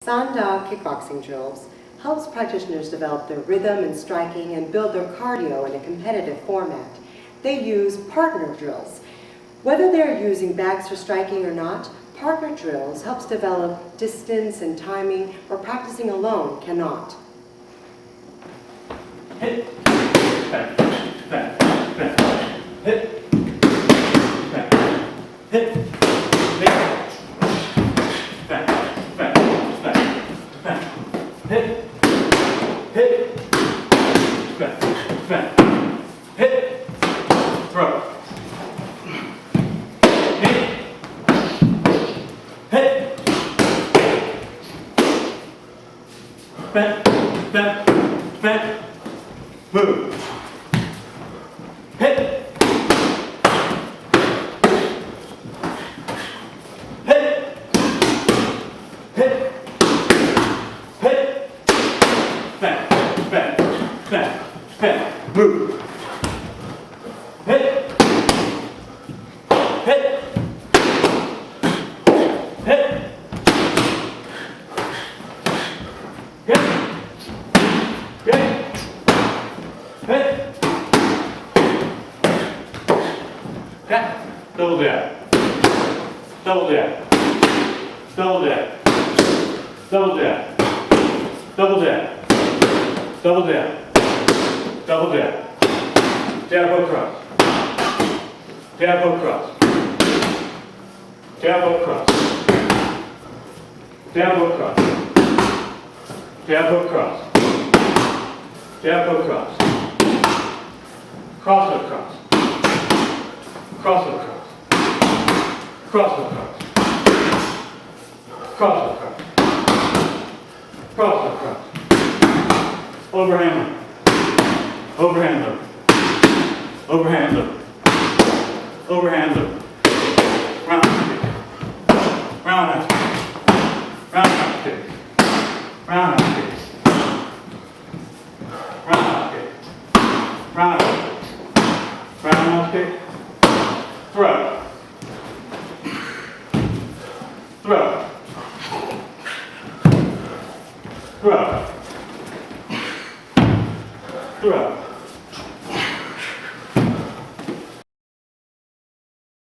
Sanda kickboxing drills helps practitioners develop their rhythm in striking and build their cardio in a competitive format. They use partner drills. Whether they're using bags for striking or not, partner drills helps develop distance and timing where practicing alone cannot. Hit, back, back, back, hit, back, hit, back, back, back, back, back, hit, hit, back, back, hit, throw, hit, hit, back, back, back, move. Hit. Hit. Hit. Hit. Back. Back. Back. Back. Move. Hit. Hit. Hit. Hit. Hit. Hit. Yeah. Double dab. Double dab. Double dab. Double dab. Double dab. Double dab. Double dab. Jab hook cross. Jab hook cross. Jab hook cross. Jab hook cross. Jab hook cross. Jab hook cross. Cross hook cross. Cross hook cross. Cross hook cross. Cross hook cross. Cross hook cross. Overhand loop. Overhand loop. Overhand loop. Overhand loop. Round kick. Round out kick. Round out kick. Round out kick. Round out kick. Round out kick. Round out kick. Throw. Throw. Throw. Throw.